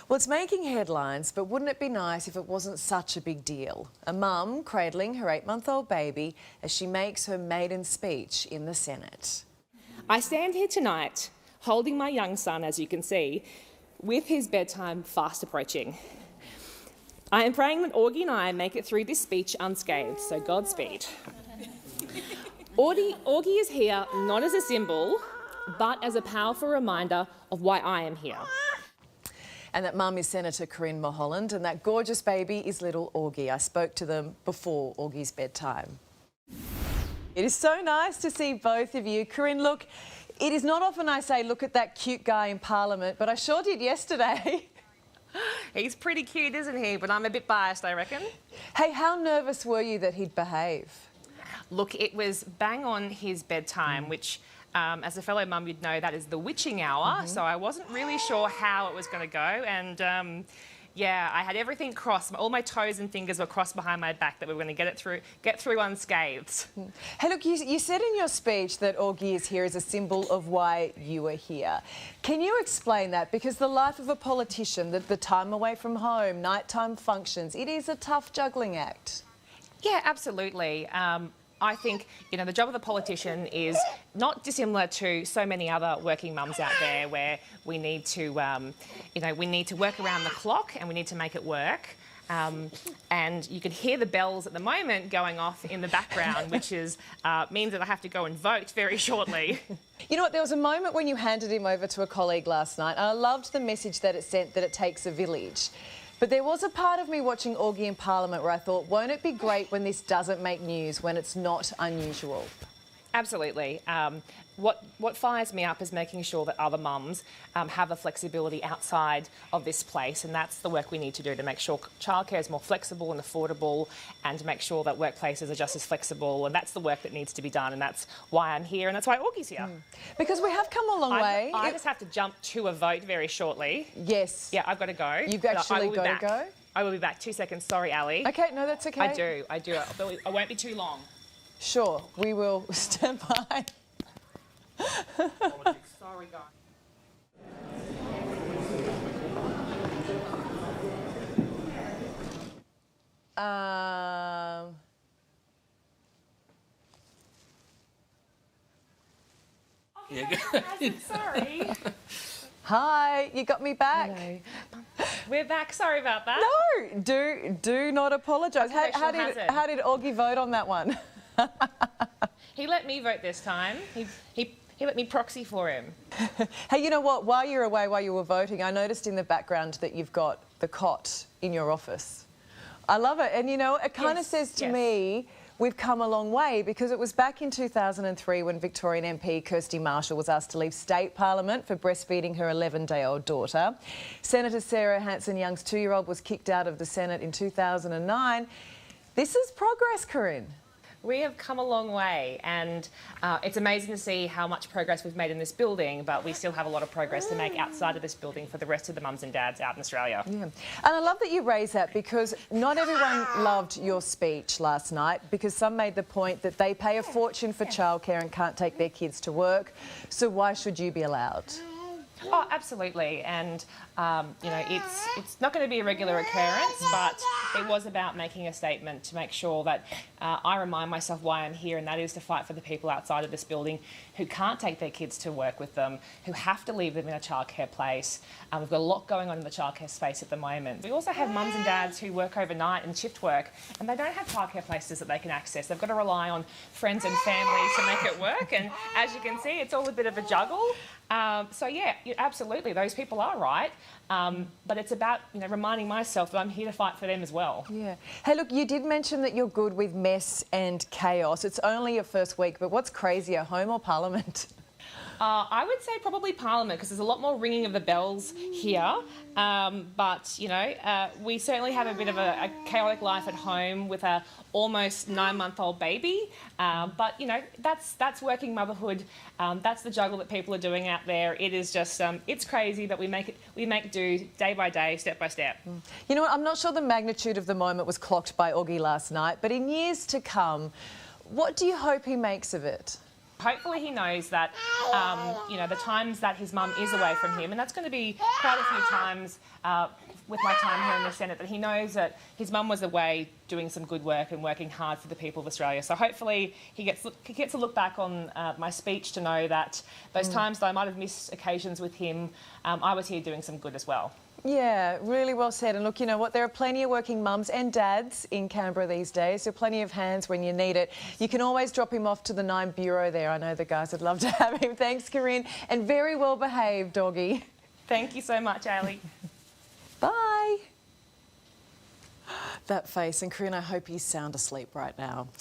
Well, it's making headlines, but wouldn't it be nice if it wasn't such a big deal? A mum cradling her 8-month-old baby as she makes her maiden speech in the Senate. I stand here tonight holding my young son, as you can see, with his bedtime fast approaching. I am praying that Augie and I make it through this speech unscathed, so Godspeed. Augie is here not as a symbol, but as a powerful reminder of why I am here. And that mum is Senator Corinne Mulholland, and that gorgeous baby is little Augie. I spoke to them before Augie's bedtime. It is so nice to see both of you. Corinne, look, it is not often I say look at that cute guy in Parliament, but I sure did yesterday. He's pretty cute, isn't he? But I'm a bit biased, I reckon. Hey, how nervous were you that he'd behave? Look, it was bang on his bedtime, which, as a fellow mum, you'd know that is the witching hour. So I wasn't really sure how it was going to go. And yeah, I had everything crossed. All my toes and fingers were crossed behind my back that we were going to get through unscathed. Hey, look, you said in your speech that Augie is here as a symbol of why you are here. Can you explain that? Because the life of a politician, the time away from home, nighttime functions, it is a tough juggling act. Yeah, absolutely. I think, you know, the job of the politician is not dissimilar to so many other working mums out there where we need to, we need to work around the clock and we need to make it work. And you can hear the bells at the moment going off in the background, which is means that I have to go and vote very shortly. You know what, there was a moment when you handed him over to a colleague last night, and I loved the message that it sent, that it takes a village. But there was a part of me watching Augie in Parliament where I thought, won't it be great when this doesn't make news, when it's not unusual? Absolutely. What fires me up is making sure that other mums have the flexibility outside of this place, and that's the work we need to do to make sure childcare is more flexible and affordable, and to make sure that workplaces are just as flexible, and that's the work that needs to be done, and that's why I'm here, and that's why Augie's here. Because we have come a long way. I just have to jump to a vote very shortly. Yes. Yeah, I've got to go. You've actually got to go? I will be back. 2 seconds. Sorry, Ali. OK, no, that's OK. I do. I won't be too long. Sure, we will stand by. Sorry, guys. Sorry. Hi, you got me back. Hello. We're back. Sorry about that. No, do not apologise. How did Augie vote on that one? He let me vote this time. He let me proxy for him. Hey, you know what? While you were voting, I noticed in the background that you've got the cot in your office. I love it. And, you know, it kind of says to me, we've come a long way, because it was back in 2003 when Victorian MP Kirsty Marshall was asked to leave state parliament for breastfeeding her 11-day-old daughter. Senator Sarah Hanson-Young's 2-year-old was kicked out of the Senate in 2009. This is progress, Corinne. We have come a long way, and it's amazing to see how much progress we've made in this building, but we still have a lot of progress to make outside of this building for the rest of the mums and dads out in Australia. Yeah. And I love that you raise that, because not everyone loved your speech last night, because some made the point that they pay a fortune for childcare and can't take their kids to work, so why should you be allowed? Oh, absolutely. And, you know, it's not going to be a regular occurrence, but it was about making a statement to make sure that I remind myself why I'm here, and that is to fight for the people outside of this building who can't take their kids to work with them, who have to leave them in a childcare place. We've got a lot going on in the childcare space at the moment. We also have mums and dads who work overnight and shift work, and they don't have childcare places that they can access. They've got to rely on friends and family to make it work, and as you can see, it's all a bit of a juggle. So yeah, absolutely, those people are right, but it's about, you know, reminding myself that I'm here to fight for them as well. Yeah. Hey, look, you did mention that you're good with mess and chaos. It's only your first week, but what's crazier, home or Parliament? I would say probably Parliament, because there's a lot more ringing of the bells here. But, you know, we certainly have a bit of a chaotic life at home with a almost 9-month-old baby. But, you know, that's working motherhood. That's the juggle that people are doing out there. It is just, it's crazy, but we make do day by day, step by step. You know what, I'm not sure the magnitude of the moment was clocked by Augie last night, but in years to come, what do you hope he makes of it? Hopefully he knows that, you know, the times that his mum is away from him, and that's going to be quite a few times with my time here in the Senate, that he knows that his mum was away doing some good work and working hard for the people of Australia. So hopefully he gets to look back on my speech to know that those times that I might have missed occasions with him, I was here doing some good as well. Yeah, really well said. And look, you know what? There are plenty of working mums and dads in Canberra these days. There are plenty of hands when you need it. You can always drop him off to the 9 Bureau there. I know the guys would love to have him. Thanks, Corinne. And very well behaved, doggy. Thank you so much, Ali. Bye. That face. And Corinne, I hope he's sound asleep right now.